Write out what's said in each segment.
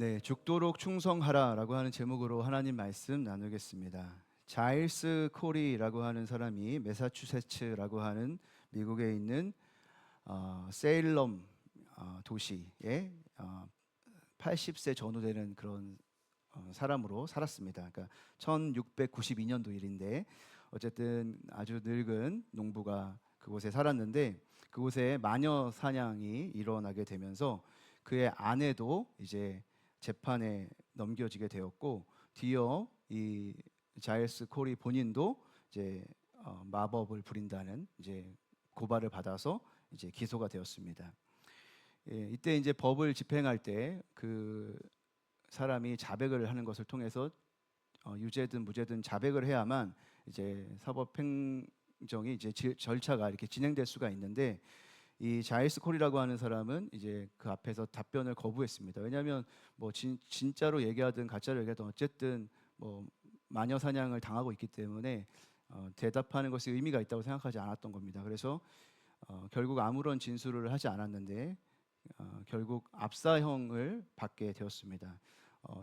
네, 죽도록 충성하라라고 하는 제목으로 하나님 말씀 나누겠습니다. 자일스 코리라고 하는 사람이 매사추세츠라고 하는 미국에 있는 세일럼 도시에 80세 전후 되는 그런 사람으로 살았습니다. 그러니까 1692년도 일인데 어쨌든 아주 늙은 농부가 그곳에 살았는데 그곳에 마녀 사냥이 일어나게 되면서 그의 아내도 이제 재판에 넘겨지게 되었고 뒤어 이 자일스 코리 본인도 이제 마법을 부린다는 이제 고발을 받아서 이제 기소가 되었습니다. 예, 이때 이제 법을 집행할 때 그 사람이 자백을 하는 것을 통해서 유죄든 무죄든 자백을 해야만 이제 사법행정이 이제 절차가 이렇게 진행될 수가 있는데 이 자일스 콜이라고 하는 사람은 이제 그 앞에서 답변을 거부했습니다. 왜냐하면 뭐 진짜로 얘기하든 가짜로 얘기하든 어쨌든 뭐 마녀 사냥을 당하고 있기 때문에 대답하는 것이 의미가 있다고 생각하지 않았던 겁니다. 그래서 결국 아무런 진술을 하지 않았는데 결국 압사형을 받게 되었습니다.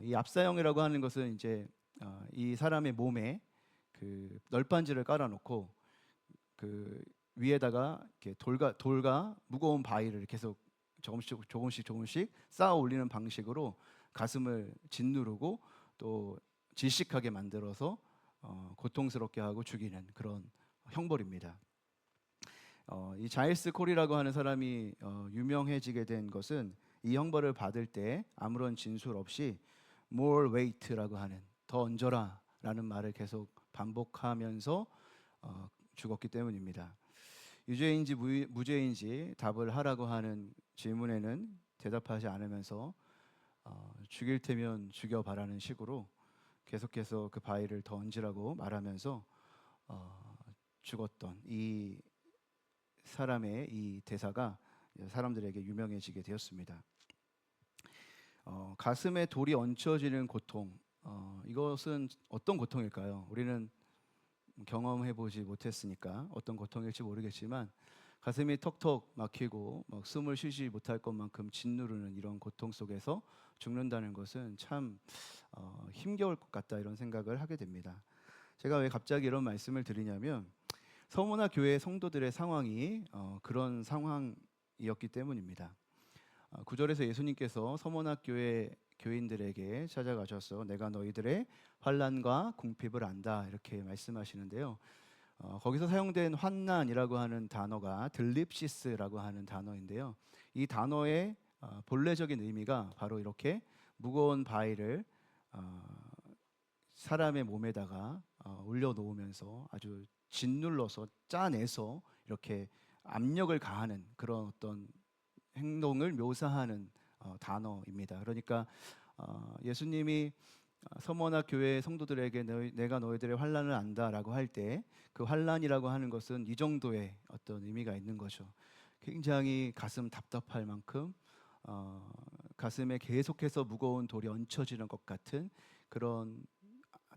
이 압사형이라고 하는 것은 이제 이 사람의 몸에 그 널빤지를 깔아놓고 그 위에다가 이렇게 돌과 무거운 바위를 계속 조금씩 쌓아 올리는 방식으로 가슴을 짓누르고 또 질식하게 만들어서 고통스럽게 하고 죽이는 그런 형벌입니다. 이 자일스 콜이라고 하는 사람이 유명해지게 된 것은 이 형벌을 받을 때 아무런 진술 없이 more weight라고 하는 더 얹어라라는 말을 계속 반복하면서 죽었기 때문입니다. 유죄인지 무죄인지 답을 하라고 하는 질문에는 대답하지 않으면서 죽일 테면 죽여봐라는 식으로 계속해서 그 바위를 더 얹으라고 말하면서 죽었던 이 사람의 이 대사가 사람들에게 유명해지게 되었습니다. 가슴에 돌이 얹혀지는 고통, 이것은 어떤 고통일까요? 우리는 경험해보지 못했으니까 어떤 고통일지 모르겠지만 가슴이 턱턱 막히고 막 숨을 쉬지 못할 것만큼 짓누르는 이런 고통 속에서 죽는다는 것은 참 힘겨울 것 같다 이런 생각을 하게 됩니다. 제가 왜 갑자기 이런 말씀을 드리냐면 서머나 교회 성도들의 상황이 그런 상황이었기 때문입니다. 9절에서 예수님께서 서머나 교회 교인들에게 찾아가셔서 내가 너희들의 환난과 궁핍을 안다 이렇게 말씀하시는데요. 거기서 사용된 환난이라고 하는 단어가 들립시스라고 하는 단어인데요. 이 단어의 본래적인 의미가 바로 이렇게 무거운 바위를 사람의 몸에다가 올려놓으면서 아주 짓눌러서 짜내서 이렇게 압력을 가하는 그런 어떤 행동을 묘사하는 단어입니다. 그러니까 예수님이 서머나 교회 성도들에게 내가 너희들의 환난을 안다라고 할 때 그 환난이라고 하는 것은 이 정도의 어떤 의미가 있는 거죠. 굉장히 가슴 답답할 만큼 가슴에 계속해서 무거운 돌이 얹혀지는 것 같은 그런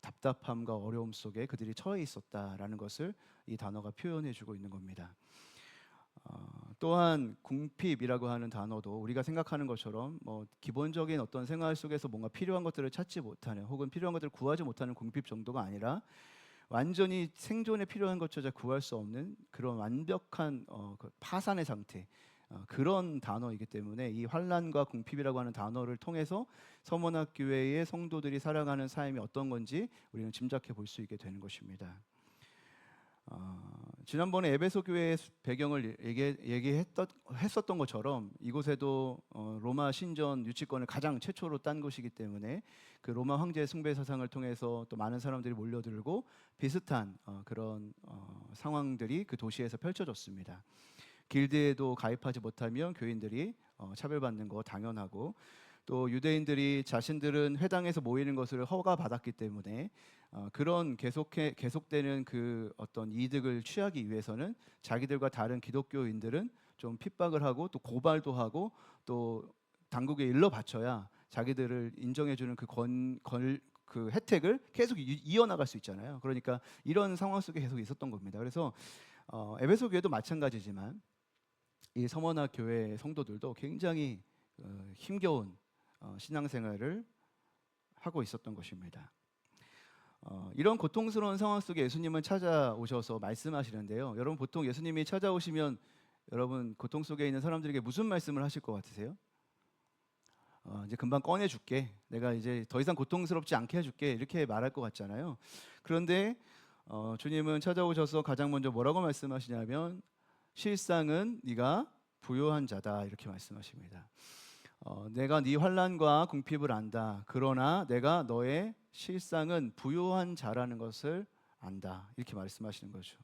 답답함과 어려움 속에 그들이 처해 있었다라는 것을 이 단어가 표현해주고 있는 겁니다. 또한 궁핍이라고 하는 단어도 우리가 생각하는 것처럼 뭐 기본적인 어떤 생활 속에서 뭔가 필요한 것들을 찾지 못하는 혹은 필요한 것들을 구하지 못하는 궁핍 정도가 아니라 완전히 생존에 필요한 것조차 구할 수 없는 그런 완벽한 그 파산의 상태 그런 단어이기 때문에 이 환난과 궁핍이라고 하는 단어를 통해서 서머나 교회의 성도들이 살아가는 삶이 어떤 건지 우리는 짐작해 볼 수 있게 되는 것입니다. 지난번에 에베소 교회의 배경을 했었던 것처럼 이곳에도 로마 신전 유치권을 가장 최초로 딴 곳이기 때문에 그 로마 황제의 숭배 사상을 통해서 또 많은 사람들이 몰려들고 비슷한 그런 상황들이 그 도시에서 펼쳐졌습니다. 길드에도 가입하지 못하면 교인들이 차별받는 거 당연하고 또 유대인들이 자신들은 회당에서 모이는 것을 허가받았기 때문에 그런 계속되는 그 어떤 이득을 취하기 위해서는 자기들과 다른 기독교인들은 좀 핍박을 하고 또 고발도 하고 또 당국에 일러 바쳐야 자기들을 인정해주는 그 혜택을 계속 이어나갈 수 있잖아요. 그러니까 이런 상황 속에 계속 있었던 겁니다. 그래서 에베소 교회도 마찬가지지만 이 서머나 교회 성도들도 굉장히 힘겨운 신앙생활을 하고 있었던 것입니다. 이런 고통스러운 상황 속에 예수님은 찾아오셔서 말씀하시는데요. 여러분 보통 예수님이 찾아오시면 여러분 고통 속에 있는 사람들에게 무슨 말씀을 하실 것 같으세요? 이제 금방 꺼내줄게. 내가 이제 더 이상 고통스럽지 않게 해줄게. 이렇게 말할 것 같잖아요. 그런데 주님은 찾아오셔서 가장 먼저 뭐라고 말씀하시냐면 실상은 네가 부요한 자다 이렇게 말씀하십니다. 내가 네 환난과 궁핍을 안다. 그러나 내가 너의 실상은 부요한 자라는 것을 안다. 이렇게 말씀하시는 거죠.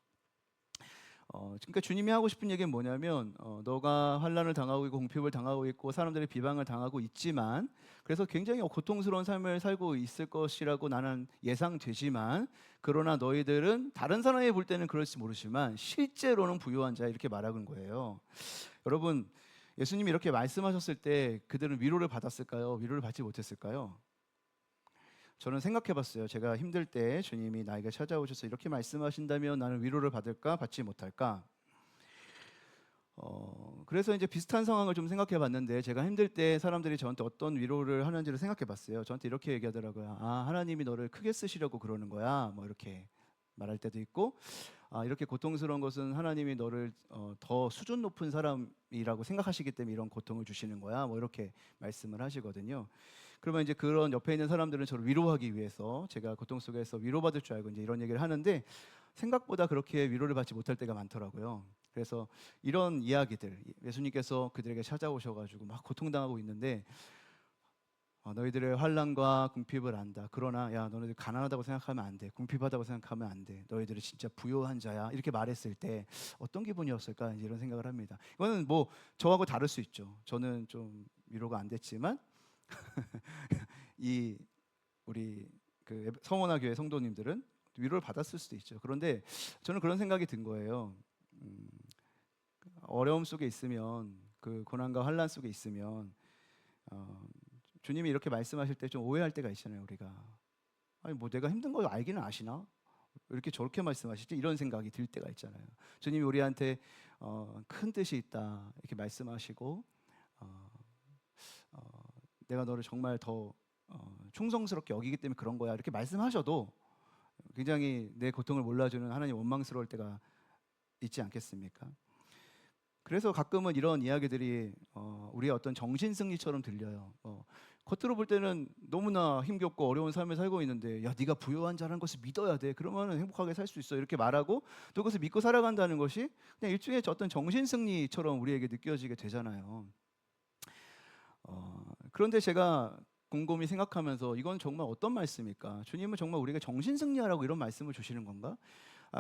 그러니까 주님이 하고 싶은 얘기는 뭐냐면 너가 환난을 당하고 있고 궁핍을 당하고 있고 사람들의 비방을 당하고 있지만 그래서 굉장히 고통스러운 삶을 살고 있을 것이라고 나는 예상되지만 그러나 너희들은 다른 사람이 볼 때는 그럴지 모르지만 실제로는 부요한 자 이렇게 말하는 거예요. 여러분 예수님이 이렇게 말씀하셨을 때 그들은 위로를 받았을까요? 위로를 받지 못했을까요? 저는 생각해봤어요. 제가 힘들 때 주님이 나에게 찾아오셔서 이렇게 말씀하신다면 나는 위로를 받을까 받지 못할까? 그래서 이제 비슷한 상황을 좀 생각해봤는데 제가 힘들 때 사람들이 저한테 어떤 위로를 하는지를 생각해봤어요. 저한테 이렇게 얘기하더라고요. 아 하나님이 너를 크게 쓰시려고 그러는 거야. 뭐 이렇게 말할 때도 있고 이렇게 고통스러운 것은 하나님이 너를 더 수준 높은 사람이라고 생각하시기 때문에 이런 고통을 주시는 거야. 뭐 이렇게 말씀을 하시거든요. 그러면 이제 그런 옆에 있는 사람들은 저를 위로하기 위해서 제가 고통 속에서 위로받을 줄 알고 이제 이런 얘기를 하는데 생각보다 그렇게 위로를 받지 못할 때가 많더라고요. 그래서 이런 이야기들 예수님께서 그들에게 찾아오셔가지고 막 고통당하고 있는데 너희들의 환난과 궁핍을 안다. 그러나 야 너희들 가난하다고 생각하면 안 돼. 궁핍하다고 생각하면 안 돼. 너희들이 진짜 부요한 자야. 이렇게 말했을 때 어떤 기분이었을까 이런 생각을 합니다. 이거는 뭐 저하고 다를 수 있죠. 저는 좀 위로가 안 됐지만 이 우리 그 성원아 교회 성도님들은 위로를 받았을 수도 있죠. 그런데 저는 그런 생각이 든 거예요. 어려움 속에 있으면 그 고난과 환난 속에 있으면 주님이 이렇게 말씀하실 때 좀 오해할 때가 있잖아요. 우리가 아니 뭐 내가 힘든 거 알기는 아시나? 왜 이렇게 저렇게 말씀하시지? 이런 생각이 들 때가 있잖아요. 주님이 우리한테 큰 뜻이 있다 이렇게 말씀하시고 내가 너를 정말 더 충성스럽게 여기기 때문에 그런 거야 이렇게 말씀하셔도 굉장히 내 고통을 몰라주는 하나님 원망스러울 때가 있지 않겠습니까? 그래서 가끔은 이런 이야기들이 우리의 어떤 정신승리처럼 들려요. 겉으로 볼 때는 너무나 힘겹고 어려운 삶을 살고 있는데 야 네가 부요한 자라는 것을 믿어야 돼. 그러면 행복하게 살 수 있어. 이렇게 말하고 또 그것을 믿고 살아간다는 것이 그냥 일종의 어떤 정신승리처럼 우리에게 느껴지게 되잖아요. 그런데 제가 곰곰이 생각하면서 이건 정말 어떤 말씀일까? 주님은 정말 우리에게 정신승리하라고 이런 말씀을 주시는 건가?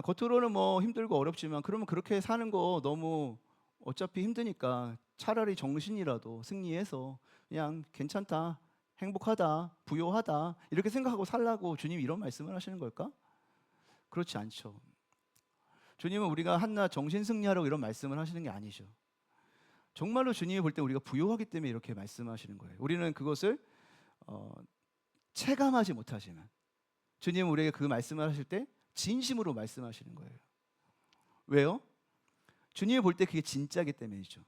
겉으로는 뭐 힘들고 어렵지만 그러면 그렇게 사는 거 너무 어차피 힘드니까 차라리 정신이라도 승리해서 그냥 괜찮다, 행복하다, 부요하다 이렇게 생각하고 살라고 주님이 이런 말씀을 하시는 걸까? 그렇지 않죠. 주님은 우리가 한낱 정신승리하라고 이런 말씀을 하시는 게 아니죠. 정말로 주님이 볼 때 우리가 부요하기 때문에 이렇게 말씀하시는 거예요. 우리는 그것을 체감하지 못하지만 주님은 우리에게 그 말씀을 하실 때 진심으로 말씀하시는 거예요. 왜요? 주님이 볼 때 그게 진짜기 때문이죠.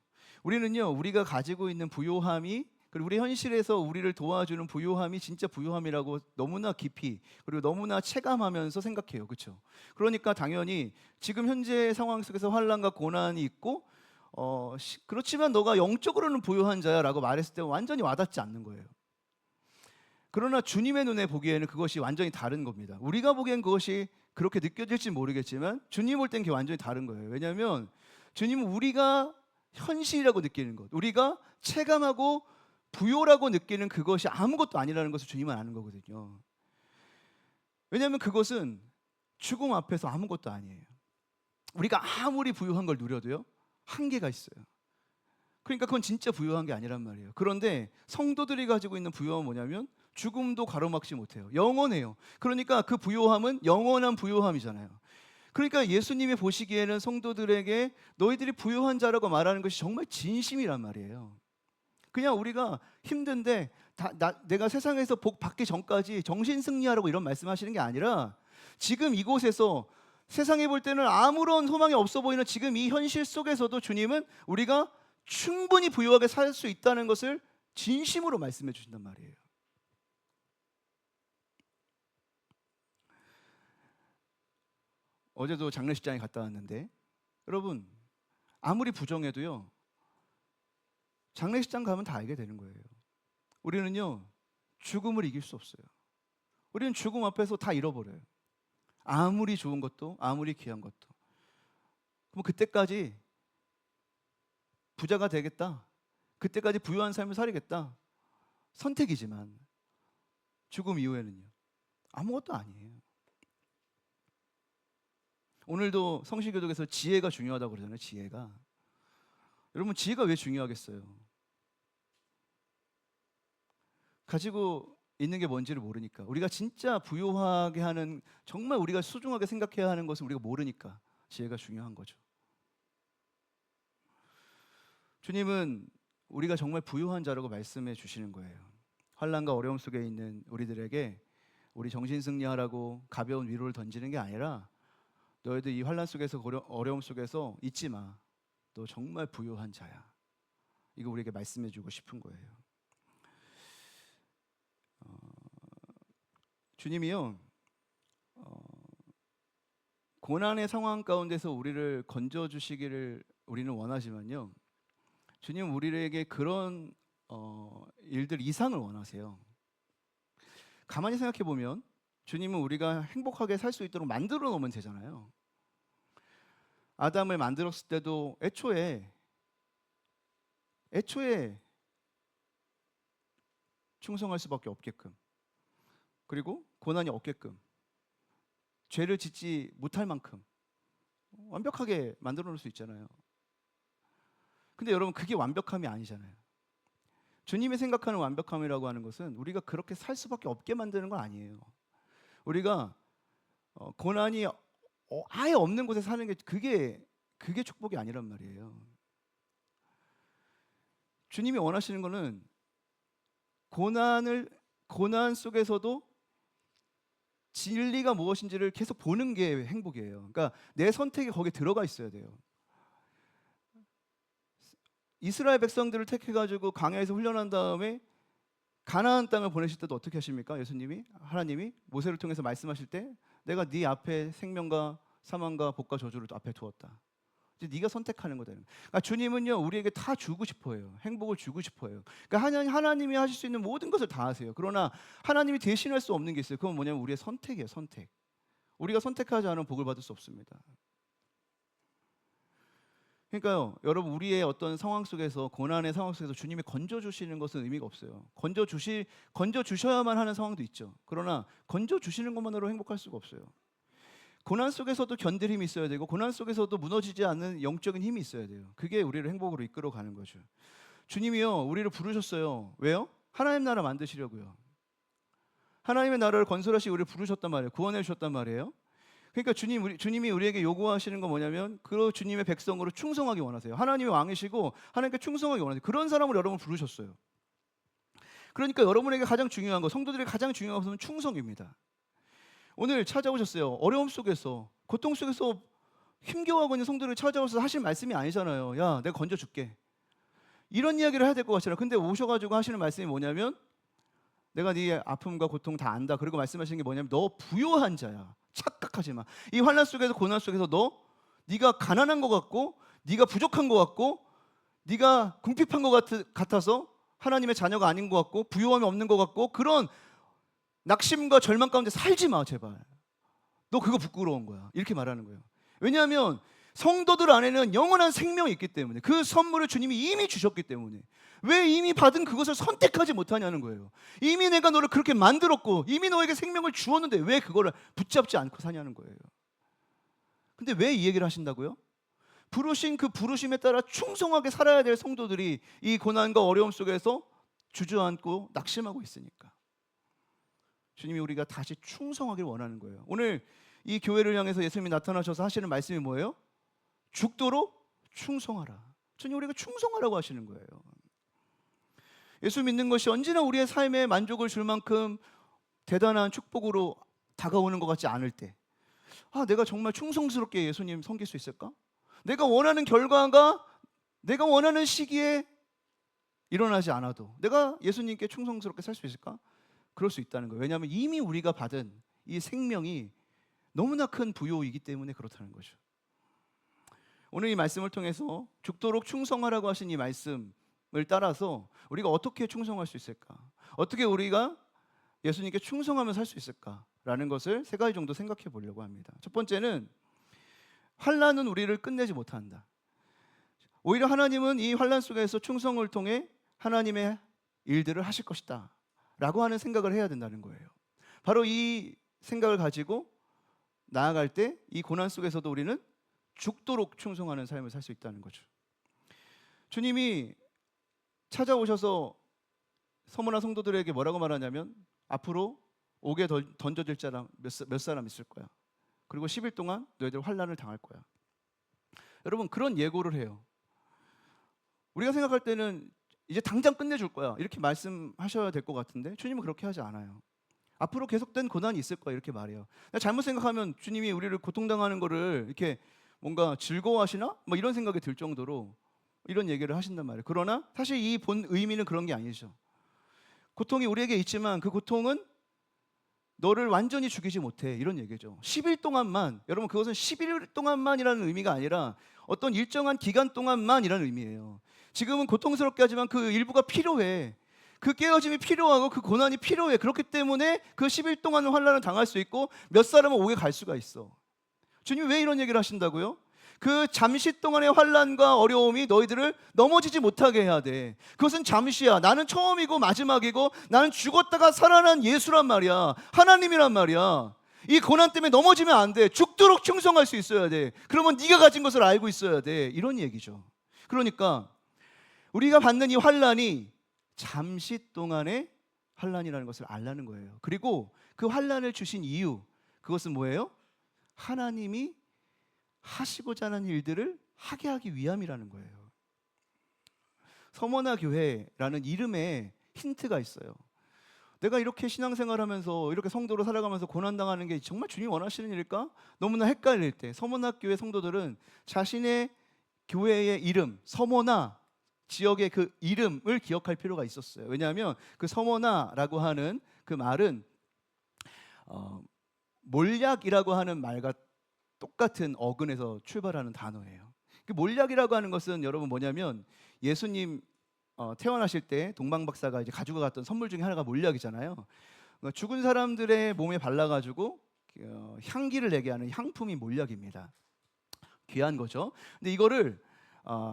우리는요 우리가 가지고 있는 부요함이 그리고 우리 현실에서 우리를 도와주는 부요함이 진짜 부요함이라고 너무나 깊이 그리고 너무나 체감하면서 생각해요. 그렇죠? 그러니까 당연히 지금 현재 상황 속에서 환난과 고난이 있고 그렇지만 너가 영적으로는 부요한 자야 라고 말했을 때 완전히 와닿지 않는 거예요. 그러나 주님의 눈에 보기에는 그것이 완전히 다른 겁니다. 우리가 보기엔 그것이 그렇게 느껴질지 모르겠지만 주님 볼 땐 그게 완전히 다른 거예요. 왜냐하면 주님은 우리가 현실이라고 느끼는 것, 우리가 체감하고 부요라고 느끼는 그것이 아무것도 아니라는 것을 주님은 아는 거거든요. 왜냐하면 그것은 죽음 앞에서 아무것도 아니에요. 우리가 아무리 부요한 걸 누려도요 한계가 있어요. 그러니까 그건 진짜 부요한 게 아니란 말이에요. 그런데 성도들이 가지고 있는 부요함은 뭐냐면 죽음도 가로막지 못해요. 영원해요. 그러니까 그 부요함은 영원한 부요함이잖아요. 그러니까 예수님이 보시기에는 성도들에게 너희들이 부요한 자라고 말하는 것이 정말 진심이란 말이에요. 그냥 우리가 힘든데 내가 세상에서 복 받기 전까지 정신승리하라고 이런 말씀하시는 게 아니라 지금 이곳에서 세상에 볼 때는 아무런 소망이 없어 보이는 지금 이 현실 속에서도 주님은 우리가 충분히 부유하게 살 수 있다는 것을 진심으로 말씀해 주신단 말이에요. 어제도 장례식장에 갔다 왔는데 여러분, 아무리 부정해도요, 장례식장 가면 다 알게 되는 거예요. 우리는요, 죽음을 이길 수 없어요. 우리는 죽음 앞에서 다 잃어버려요. 아무리 좋은 것도, 아무리 귀한 것도. 그럼 그때까지 부자가 되겠다, 그때까지 부유한 삶을 살겠다, 선택이지만 죽음 이후에는요, 아무것도 아니에요. 오늘도 성시교독에서 지혜가 중요하다고 그러잖아요. 지혜가. 여러분, 지혜가 왜 중요하겠어요? 가지고 있는 게 뭔지를 모르니까. 우리가 진짜 부유하게 하는, 정말 우리가 소중하게 생각해야 하는 것을 우리가 모르니까 지혜가 중요한 거죠. 주님은 우리가 정말 부유한 자라고 말씀해 주시는 거예요. 환난과 어려움 속에 있는 우리들에게 우리 정신 승리하라고 가벼운 위로를 던지는 게 아니라, 너희들 이 환난 속에서, 어려움 속에서 잊지 마. 너 정말 부유한 자야. 이거 우리에게 말씀해 주고 싶은 거예요. 주님이요, 고난의 상황 가운데서 우리를 건져 주시기를 우리는 원하지만요, 주님은 우리에게 그런 일들 이상을 원하세요. 가만히 생각해 보면 주님은 우리가 행복하게 살 수 있도록 만들어 놓으면 되잖아요. 아담을 만들었을 때도 애초에 충성할 수밖에 없게끔, 그리고 고난이 없게끔, 죄를 짓지 못할 만큼 완벽하게 만들어 놓을 수 있잖아요. 근데 여러분, 그게 완벽함이 아니잖아요. 주님이 생각하는 완벽함이라고 하는 것은 우리가 그렇게 살 수밖에 없게 만드는 건 아니에요. 우리가 고난이 아예 없는 곳에 사는 게 그게 축복이 아니란 말이에요. 주님이 원하시는 거는 고난 속에서도 진리가 무엇인지를 계속 보는 게 행복이에요. 그러니까 내 선택이 거기에 들어가 있어야 돼요. 이스라엘 백성들을 택해가지고 광야에서 훈련한 다음에 가나안 땅을 보내실 때도 어떻게 하십니까? 예수님이, 하나님이 모세를 통해서 말씀하실 때, 내가 네 앞에 생명과 사망과 복과 저주를 앞에 두었다. 이제 네가 선택하는 거다. 그러니까 주님은요, 우리에게 다 주고 싶어요. 행복을 주고 싶어요. 그러니까 하나님이 하실 수 있는 모든 것을 다 하세요. 그러나 하나님이 대신할 수 없는 게 있어요. 그건 뭐냐면 우리의 선택이에요. 선택. 우리가 선택하지 않으면 복을 받을 수 없습니다. 그러니까요, 여러분, 우리의 어떤 상황 속에서, 고난의 상황 속에서 주님이 건져 주시는 것은 의미가 없어요. 건져 주셔야만 하는 상황도 있죠. 그러나 건져 주시는 것만으로 행복할 수가 없어요. 고난 속에서도 견딜 힘이 있어야 되고, 고난 속에서도 무너지지 않는 영적인 힘이 있어야 돼요. 그게 우리를 행복으로 이끌어 가는 거죠. 주님이요, 우리를 부르셨어요. 왜요? 하나님 나라 만드시려고요. 하나님의 나라를 건설하시고 우리를 부르셨단 말이에요. 구원해 주셨단 말이에요. 그러니까 주님이 우리에게 요구하시는 건 뭐냐면, 그 주님의 백성으로 충성하기 원하세요. 하나님의 왕이시고 하나님께 충성하기 원하세요. 그런 사람을 여러분 부르셨어요. 그러니까 여러분에게 가장 중요한 거, 성도들에게 가장 중요한 것은 충성입니다. 오늘 찾아오셨어요. 어려움 속에서, 고통 속에서 힘겨워하고 있는 성도를 찾아오셔서 하실 말씀이 아니잖아요. 야, 내가 건져줄게, 이런 이야기를 해야 될 것 같잖아요. 근데 오셔가지고 하시는 말씀이 뭐냐면, 내가 네 아픔과 고통 다 안다. 그리고 말씀하시는 게 뭐냐면, 너 부요한 자야. 착각하지 마. 이 환난 속에서, 고난 속에서 네가 가난한 것 같고, 네가 부족한 것 같고, 네가 궁핍한 것 같아서 하나님의 자녀가 아닌 것 같고, 부요함이 없는 것 같고, 그런 낙심과 절망 가운데 살지 마, 제발. 너 그거 부끄러운 거야. 이렇게 말하는 거예요. 왜냐하면 성도들 안에는 영원한 생명이 있기 때문에, 그 선물을 주님이 이미 주셨기 때문에. 왜 이미 받은 그것을 선택하지 못하냐는 거예요. 이미 내가 너를 그렇게 만들었고, 이미 너에게 생명을 주었는데 왜 그거를 붙잡지 않고 사냐는 거예요. 근데 왜 이 얘기를 하신다고요? 부르신 그 부르심에 따라 충성하게 살아야 될 성도들이 이 고난과 어려움 속에서 주저앉고 낙심하고 있으니까 주님이 우리가 다시 충성하길 원하는 거예요. 오늘 이 교회를 향해서 예수님이 나타나셔서 하시는 말씀이 뭐예요? 죽도록 충성하라. 주님, 우리가 충성하라고 하시는 거예요. 예수 믿는 것이 언제나 우리의 삶에 만족을 줄 만큼 대단한 축복으로 다가오는 것 같지 않을 때, 내가 정말 충성스럽게 예수님 섬길 수 있을까? 내가 원하는 결과가 내가 원하는 시기에 일어나지 않아도 내가 예수님께 충성스럽게 살 수 있을까? 그럴 수 있다는 거예요. 왜냐하면 이미 우리가 받은 이 생명이 너무나 큰 부요이기 때문에 그렇다는 거죠. 오늘 이 말씀을 통해서 죽도록 충성하라고 하신 이 말씀을 따라서 우리가 어떻게 충성할 수 있을까? 어떻게 우리가 예수님께 충성하며 살 수 있을까라는 것을 세 가지 정도 생각해 보려고 합니다. 첫 번째는 환난은 우리를 끝내지 못한다. 오히려 하나님은 이 환난 속에서 충성을 통해 하나님의 일들을 하실 것이다 라고 하는 생각을 해야 된다는 거예요. 바로 이 생각을 가지고 나아갈 때 이 고난 속에서도 우리는 죽도록 충성하는 삶을 살 수 있다는 거죠. 주님이 찾아오셔서 서머나 성도들에게 뭐라고 말하냐면 앞으로 옥에 던져질 사람 몇 사람 있을 거야. 그리고 10일 동안 너희들 환난을 당할 거야. 여러분 그런 예고를 해요. 우리가 생각할 때는 이제 당장 끝내줄 거야 이렇게 말씀하셔야 될 것 같은데 주님은 그렇게 하지 않아요. 앞으로 계속된 고난이 있을 거야 이렇게 말해요. 잘못 생각하면 주님이 우리를 고통당하는 거를 이렇게 뭔가 즐거워하시나? 뭐 이런 생각이 들 정도로 이런 얘기를 하신단 말이에요. 그러나 사실 이 본 의미는 그런 게 아니죠. 고통이 우리에게 있지만 그 고통은 너를 완전히 죽이지 못해 이런 얘기죠. 10일 동안만, 여러분 그것은 11일 동안만이라는 의미가 아니라 어떤 일정한 기간 동안만이라는 의미예요. 지금은 고통스럽게 하지만 그 일부가 필요해. 그 깨어짐이 필요하고 그 고난이 필요해. 그렇기 때문에 그 10일 동안은 환난을 당할 수 있고 몇 사람은 옥에 갈 수가 있어. 주님이 왜 이런 얘기를 하신다고요? 그 잠시 동안의 환난과 어려움이 너희들을 넘어지지 못하게 해야 돼. 그것은 잠시야. 나는 처음이고 마지막이고 나는 죽었다가 살아난 예수란 말이야. 하나님이란 말이야. 이 고난 때문에 넘어지면 안 돼. 죽도록 충성할 수 있어야 돼. 그러면 네가 가진 것을 알고 있어야 돼. 이런 얘기죠. 그러니까 우리가 받는 이 환난이 잠시 동안의 환난이라는 것을 알라는 거예요. 그리고 그 환난을 주신 이유, 그것은 뭐예요? 하나님이 하시고자 하는 일들을 하게 하기 위함이라는 거예요. 서머나 교회라는 이름에 힌트가 있어요. 내가 이렇게 신앙생활하면서 이렇게 성도로 살아가면서 고난당하는 게 정말 주님이 원하시는 일일까? 너무나 헷갈릴 때 서머나 교회 성도들은 자신의 교회의 이름, 서머나 지역의 그 이름을 기억할 필요가 있었어요. 왜냐하면 그 서머나라고 하는 그 말은 몰약이라고 하는 말과 똑같은 어근에서 출발하는 단어예요. 그 몰약이라고 하는 것은 여러분 뭐냐면 예수님 태어나실 때 동방 박사가 이제 가지고 갔던 선물 중에 하나가 몰약이잖아요. 그러니까 죽은 사람들의 몸에 발라가지고 향기를 내게 하는 향품이 몰약입니다. 귀한 거죠. 근데 이거를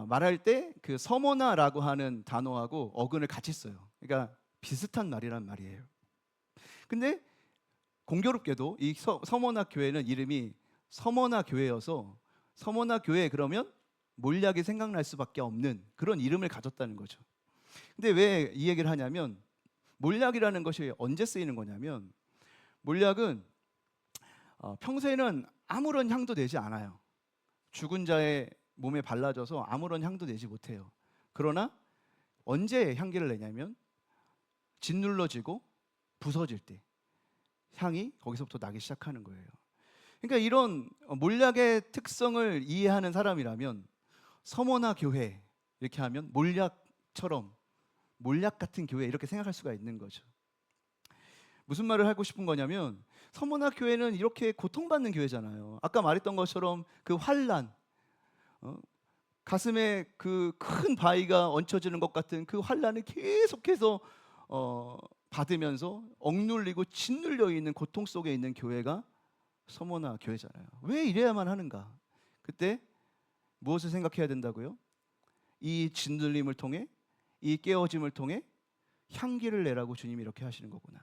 말할 때 그 서머나라고 하는 단어하고 어근을 같이 써요. 그러니까 비슷한 말이란 말이에요. 근데 공교롭게도 이 서머나 교회는 이름이 서머나 교회여서 서머나 교회 그러면 몰약이 생각날 수밖에 없는 그런 이름을 가졌다는 거죠. 근데 왜 이 얘기를 하냐면 몰약이라는 것이 언제 쓰이는 거냐면 몰약은 평소에는 아무런 향도 내지 않아요. 죽은 자의 몸에 발라져서 아무런 향도 내지 못해요. 그러나 언제 향기를 내냐면 짓눌러지고 부서질 때 향이 거기서부터 나기 시작하는 거예요. 그러니까 이런 몰약의 특성을 이해하는 사람이라면 서머나 교회 이렇게 하면 몰약처럼 몰약 같은 교회 이렇게 생각할 수가 있는 거죠. 무슨 말을 하고 싶은 거냐면 서머나 교회는 이렇게 고통받는 교회잖아요. 아까 말했던 것처럼 그 환난, 가슴에 그 큰 바위가 얹혀지는 것 같은 그 환난을 계속해서 받으면서 억눌리고 짓눌려 있는 고통 속에 있는 교회가 서머나 교회잖아요. 왜 이래야만 하는가? 그때 무엇을 생각해야 된다고요? 이 짓눌림을 통해, 이 깨어짐을 통해 향기를 내라고 주님이 이렇게 하시는 거구나.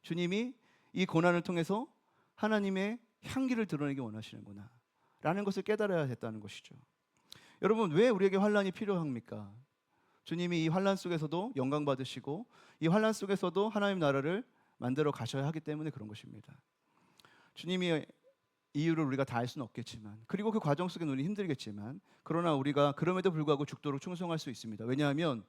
주님이 이 고난을 통해서 하나님의 향기를 드러내기 원하시는구나 라는 것을 깨달아야 했다는 것이죠. 여러분 왜 우리에게 환난이 필요합니까? 주님이 이 환난 속에서도 영광 받으시고 이 환난 속에서도 하나님 나라를 만들어 가셔야 하기 때문에 그런 것입니다. 주님이 이유를 우리가 다 알 수는 없겠지만 그리고 그 과정 속에 우리는 힘들겠지만 그러나 우리가 그럼에도 불구하고 죽도록 충성할 수 있습니다. 왜냐하면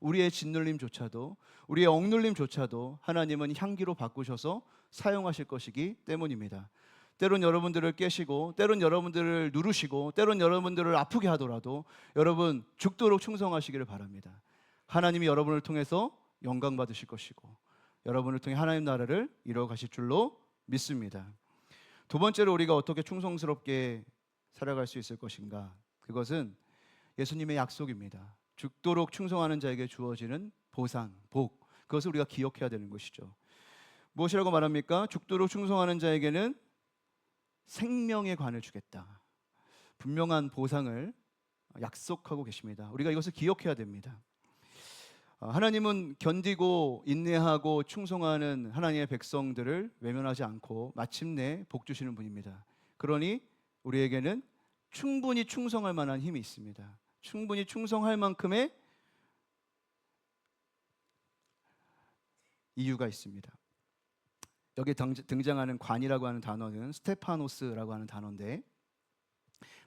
우리의 짓눌림조차도 우리의 억눌림조차도 하나님은 향기로 바꾸셔서 사용하실 것이기 때문입니다. 때론 여러분들을 깨시고 때론 여러분들을 누르시고 때론 여러분들을 아프게 하더라도 여러분 죽도록 충성하시기를 바랍니다. 하나님이 여러분을 통해서 영광 받으실 것이고 여러분을 통해 하나님 나라를 이루어 가실 줄로 믿습니다. 두 번째로 우리가 어떻게 충성스럽게 살아갈 수 있을 것인가? 그것은 예수님의 약속입니다. 죽도록 충성하는 자에게 주어지는 보상, 복, 그것을 우리가 기억해야 되는 것이죠. 무엇이라고 말합니까? 죽도록 충성하는 자에게는 생명의 관을 주겠다. 분명한 보상을 약속하고 계십니다. 우리가 이것을 기억해야 됩니다. 하나님은 견디고 인내하고 충성하는 하나님의 백성들을 외면하지 않고 마침내 복 주시는 분입니다. 그러니 우리에게는 충분히 충성할 만한 힘이 있습니다. 충분히 충성할 만큼의 이유가 있습니다. 여기 등장하는 관이라고 하는 단어는 스테파노스라고 하는 단어인데,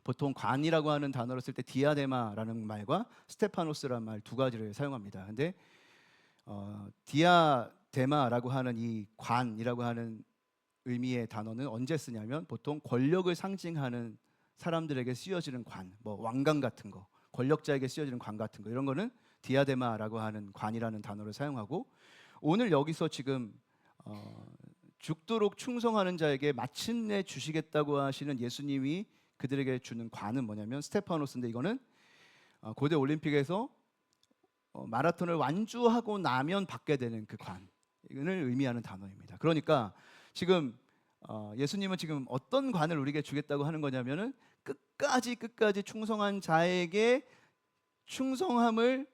보통 관이라고 하는 단어를 쓸 때 디아데마라는 말과 스테파노스라는 말 두 가지를 사용합니다. 근데 디아데마라고 하는 이 관이라고 하는 의미의 단어는 언제 쓰냐면 보통 권력을 상징하는 사람들에게 쓰여지는 관, 뭐 왕관 같은 거, 권력자에게 쓰여지는 관 같은 거, 이런 거는 디아데마라고 하는 관이라는 단어를 사용하고, 오늘 여기서 지금 죽도록 충성하는 자에게 마침내 주시겠다고 하시는 예수님이 그들에게 주는 관은 뭐냐면 스테파노스인데, 이거는 고대 올림픽에서 마라톤을 완주하고 나면 받게 되는 그 관을 의미하는 단어입니다. 그러니까 지금 예수님은 지금 어떤 관을 우리에게 주겠다고 하는 거냐면은 끝까지 충성한 자에게, 충성함을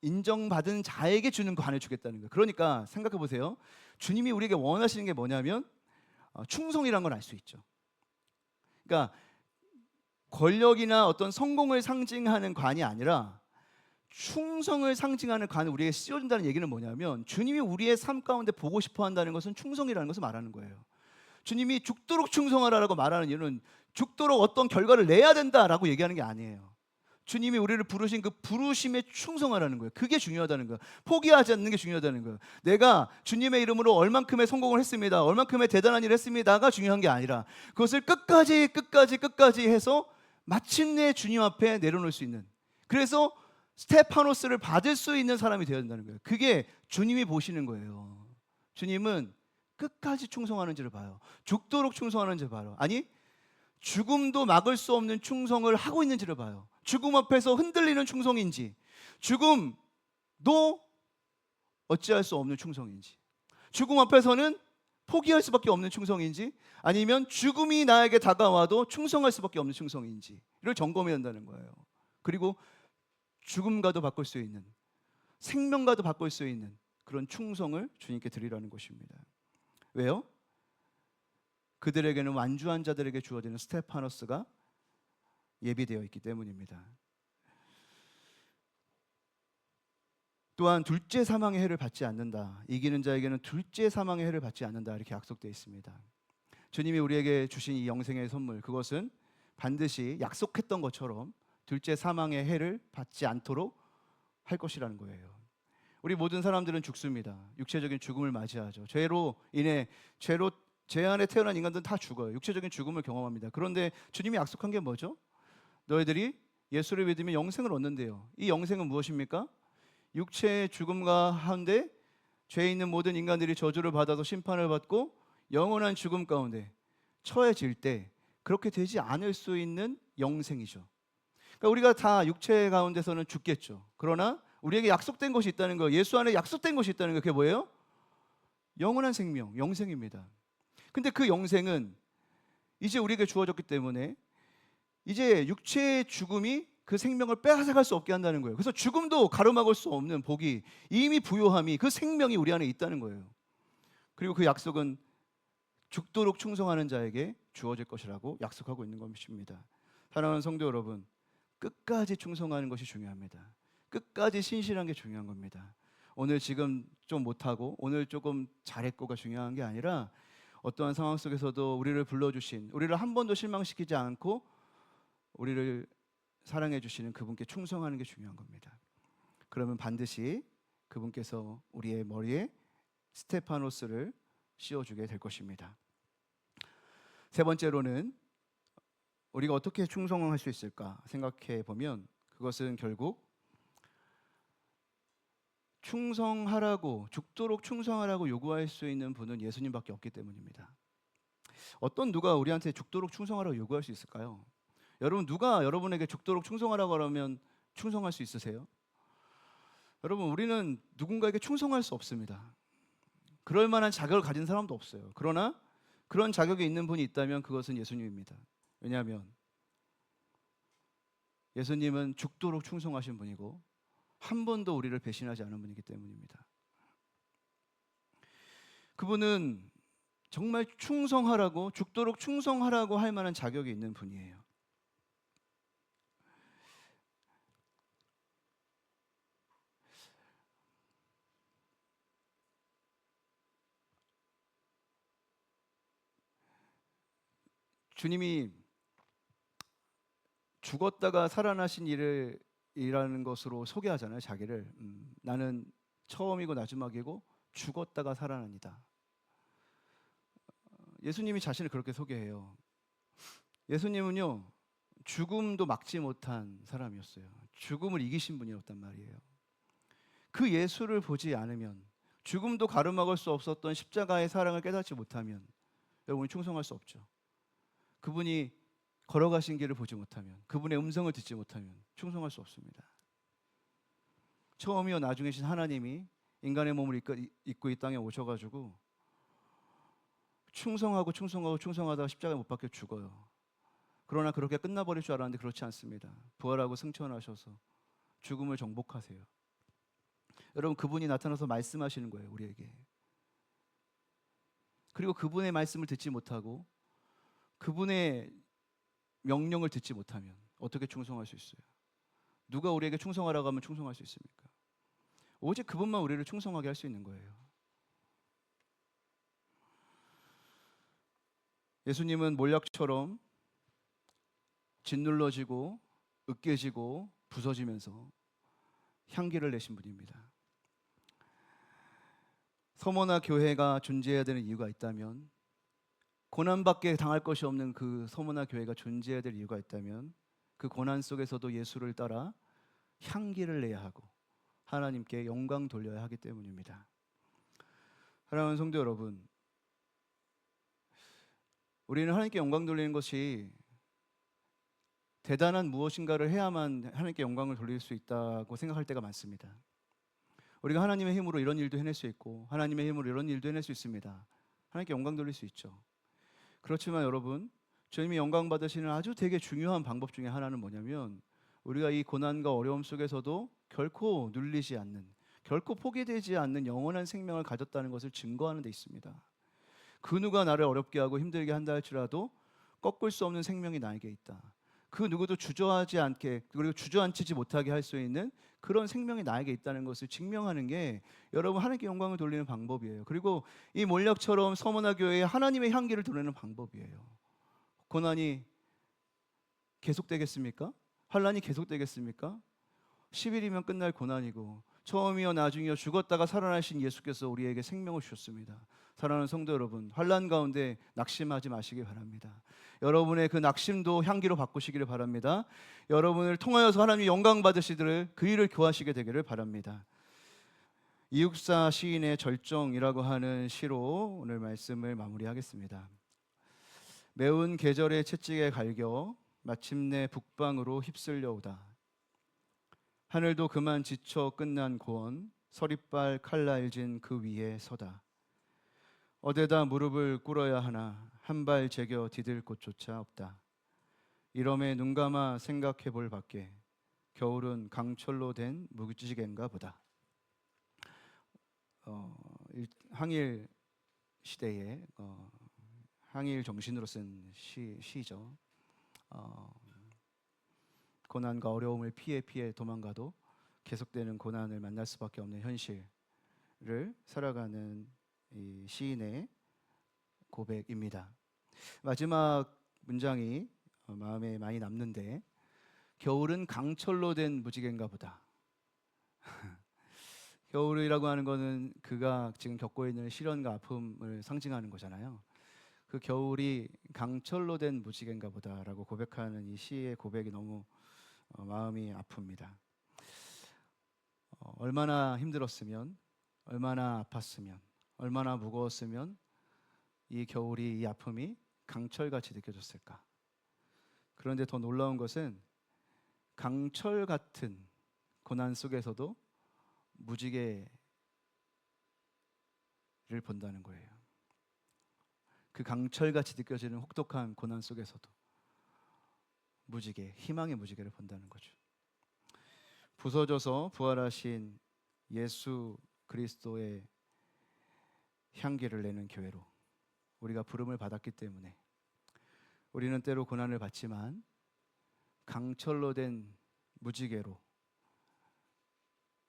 인정받은 자에게 주는 관을 주겠다는 거예요. 그러니까 생각해 보세요. 주님이 우리에게 원하시는 게 뭐냐면 충성이란 걸 알 수 있죠. 그러니까 권력이나 어떤 성공을 상징하는 관이 아니라 충성을 상징하는 관을 우리에게 씌워준다는 얘기는 뭐냐면, 주님이 우리의 삶 가운데 보고 싶어 한다는 것은 충성이라는 것을 말하는 거예요. 주님이 죽도록 충성하라고 말하는 이유는 죽도록 어떤 결과를 내야 된다라고 얘기하는 게 아니에요. 주님이 우리를 부르신 그 부르심에 충성하라는 거예요. 그게 중요하다는 거예요. 포기하지 않는 게 중요하다는 거예요. 내가 주님의 이름으로 얼만큼의 성공을 했습니다, 얼만큼의 대단한 일을 했습니다가 중요한 게 아니라 그것을 끝까지 해서 마침내 주님 앞에 내려놓을 수 있는, 그래서 스테파노스를 받을 수 있는 사람이 되어야 된다는 거예요. 그게 주님이 보시는 거예요. 주님은 끝까지 충성하는지를 봐요. 죽도록 충성하는지를 봐요. 아니, 죽음도 막을 수 없는 충성을 하고 있는지를 봐요. 죽음 앞에서 흔들리는 충성인지, 죽음도 어찌할 수 없는 충성인지, 죽음 앞에서는 포기할 수밖에 없는 충성인지, 아니면 죽음이 나에게 다가와도 충성할 수밖에 없는 충성인지를 점검해야 한다는 거예요. 그리고 죽음과도 바꿀 수 있는, 생명과도 바꿀 수 있는 그런 충성을 주님께 드리라는 것입니다. 왜요? 그들에게는 완주한 자들에게 주어지는 스테파노스가 예비되어 있기 때문입니다. 또한 둘째 사망의 해를 받지 않는다. 이기는 자에게는 둘째 사망의 해를 받지 않는다, 이렇게 약속되어 있습니다. 주님이 우리에게 주신 이 영생의 선물, 그것은 반드시 약속했던 것처럼 둘째 사망의 해를 받지 않도록 할 것이라는 거예요. 우리 모든 사람들은 죽습니다. 육체적인 죽음을 맞이하죠. 죄로 죄 안에 태어난 인간들은 다 죽어요. 육체적인 죽음을 경험합니다. 그런데 주님이 약속한 게 뭐죠? 너희들이 예수를 믿으면 영생을 얻는데요. 이 영생은 무엇입니까? 육체의 죽음과 한데 죄에 있는 모든 인간들이 저주를 받아서 심판을 받고 영원한 죽음 가운데 처해질 때 그렇게 되지 않을 수 있는 영생이죠. 그러니까 우리가 다 육체 가운데서는 죽겠죠. 그러나 우리에게 약속된 것이 있다는 거, 예수 안에 약속된 것이 있다는 거, 그게 뭐예요? 영원한 생명, 영생입니다. 근데 그 영생은 이제 우리에게 주어졌기 때문에 이제 육체의 죽음이 그 생명을 빼앗아갈 수 없게 한다는 거예요. 그래서 죽음도 가로막을 수 없는 복이, 이미 부요함이, 그 생명이 우리 안에 있다는 거예요. 그리고 그 약속은 죽도록 충성하는 자에게 주어질 것이라고 약속하고 있는 것입니다. 사랑하는 성도 여러분, 끝까지 충성하는 것이 중요합니다. 끝까지 신실한 게 중요한 겁니다. 오늘 지금 좀 못하고 오늘 조금 잘했고가 중요한 게 아니라 어떠한 상황 속에서도 우리를 불러주신, 우리를 한 번도 실망시키지 않고 우리를 사랑해 주시는 그분께 충성하는 게 중요한 겁니다. 그러면 반드시 그분께서 우리의 머리에 스테파노스를 씌워주게 될 것입니다. 세 번째로는 우리가 어떻게 충성할 수 있을까 생각해 보면, 그것은 결국 충성하라고, 죽도록 충성하라고 요구할 수 있는 분은 예수님밖에 없기 때문입니다. 어떤 누가 우리한테 죽도록 충성하라고 요구할 수 있을까요? 여러분, 누가 여러분에게 죽도록 충성하라고 하면 충성할 수 있으세요? 여러분, 우리는 누군가에게 충성할 수 없습니다. 그럴 만한 자격을 가진 사람도 없어요. 그러나 그런 자격이 있는 분이 있다면 그것은 예수님입니다. 왜냐하면 예수님은 죽도록 충성하신 분이고 한 번도 우리를 배신하지 않은 분이기 때문입니다. 그분은 정말 충성하라고, 죽도록 충성하라고 할 만한 자격이 있는 분이에요. 주님이 죽었다가 살아나신 일이라는 것으로 소개하잖아요, 자기를. 나는 처음이고 마지막이고 죽었다가 살아납니다. 예수님이 자신을 그렇게 소개해요. 예수님은요, 죽음도 막지 못한 사람이었어요. 죽음을 이기신 분이었단 말이에요. 그 예수를 보지 않으면, 죽음도 가로막을 수 없었던 십자가의 사랑을 깨닫지 못하면 여러분이 충성할 수 없죠. 그분이 걸어가신 길을 보지 못하면, 그분의 음성을 듣지 못하면 충성할 수 없습니다. 처음이요 나중이신 하나님이 인간의 몸을 입고 이 땅에 오셔가지고 충성하다가 십자가에 못 박혀 죽어요. 그러나 그렇게 끝나버릴 줄 알았는데 그렇지 않습니다. 부활하고 승천하셔서 죽음을 정복하세요. 여러분, 그분이 나타나서 말씀하시는 거예요, 우리에게. 그리고 그분의 말씀을 듣지 못하고 그분의 명령을 듣지 못하면 어떻게 충성할 수 있어요? 누가 우리에게 충성하라고 하면 충성할 수 있습니까? 오직 그분만 우리를 충성하게 할 수 있는 거예요. 예수님은 몰약처럼 짓눌러지고 으깨지고 부서지면서 향기를 내신 분입니다. 서머나 교회가 존재해야 되는 이유가 있다면, 고난밖에 당할 것이 없는 그 서머나 교회가 존재해야 될 이유가 있다면, 그 고난 속에서도 예수를 따라 향기를 내야 하고 하나님께 영광 돌려야 하기 때문입니다. 사랑하는 성도 여러분, 우리는 하나님께 영광 돌리는 것이 대단한 무엇인가를 해야만 하나님께 영광을 돌릴 수 있다고 생각할 때가 많습니다. 우리가 하나님의 힘으로 이런 일도 해낼 수 있고 하나님의 힘으로 이런 일도 해낼 수 있습니다. 하나님께 영광 돌릴 수 있죠. 그렇지만 여러분, 주님이 영광 받으시는 아주 되게 중요한 방법 중에 하나는 뭐냐면, 우리가 이 고난과 어려움 속에서도 결코 눌리지 않는, 결코 포기되지 않는 영원한 생명을 가졌다는 것을 증거하는 데 있습니다. 그 누가 나를 어렵게 하고 힘들게 한다 할지라도 꺾을 수 없는 생명이 나에게 있다. 그 누구도 주저하지 않게, 그리고 주저앉히지 못하게 할 수 있는 그런 생명이 나에게 있다는 것을 증명하는 게 여러분 하나님께 영광을 돌리는 방법이에요. 그리고 이 몰약처럼 서머나 교회에 하나님의 향기를 드러내는 방법이에요. 고난이 계속되겠습니까? 환난이 계속되겠습니까? 10일이면 끝날 고난이고 처음이요 나중이요 죽었다가 살아나신 예수께서 우리에게 생명을 주셨습니다. 사랑하는 성도 여러분, 환난 가운데 낙심하지 마시기 바랍니다. 여러분의 그 낙심도 향기로 바꾸시기를 바랍니다. 여러분을 통하여서 하나님이 영광 받으시기를, 그 일을 교하시게 되기를 바랍니다. 이육사 시인의 절정이라고 하는 시로 오늘 말씀을 마무리하겠습니다. 매운 계절의 채찍에 갈겨 마침내 북방으로 휩쓸려 오다. 하늘도 그만 지쳐 끝난 고원, 서리빨 칼날진 그 위에 서다. 어디다 무릎을 꿇어야 하나 한 발 제겨 디딜 곳조차 없다. 이러매 눈 감아 생각해 볼 밖에 겨울은 강철로 된 무지개인가 보다. 항일 시대에 항일 정신으로 쓴 시죠. 고난과 어려움을 피해 도망가도 계속되는 고난을 만날 수밖에 없는 현실을 살아가는 이 시인의 고백입니다. 마지막 문장이 마음에 많이 남는데, 겨울은 강철로 된 무지개인가 보다. 겨울이라고 하는 것은 그가 지금 겪고 있는 시련과 아픔을 상징하는 거잖아요. 그 겨울이 강철로 된 무지개인가 보다라고 고백하는 이 시의 고백이 너무 마음이 아픕니다. 얼마나 힘들었으면, 얼마나 아팠으면, 얼마나 무거웠으면 이 겨울이, 이 아픔이 강철같이 느껴졌을까. 그런데 더 놀라운 것은 강철 같은 고난 속에서도 무지개를 본다는 거예요. 그 강철같이 느껴지는 혹독한 고난 속에서도 무지개, 희망의 무지개를 본다는 거죠. 부서져서 부활하신 예수 그리스도의 향기를 내는 교회로 우리가 부름을 받았기 때문에 우리는 때로 고난을 받지만 강철로 된 무지개로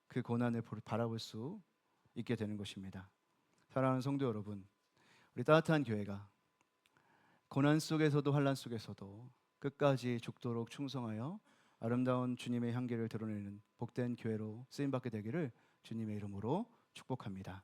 그 고난을 바라볼 수 있게 되는 것입니다. 사랑하는 성도 여러분, 우리 따뜻한 교회가 고난 속에서도 환난 속에서도 끝까지 죽도록 충성하여 아름다운 주님의 향기를 드러내는 복된 교회로 쓰임받게 되기를 주님의 이름으로 축복합니다.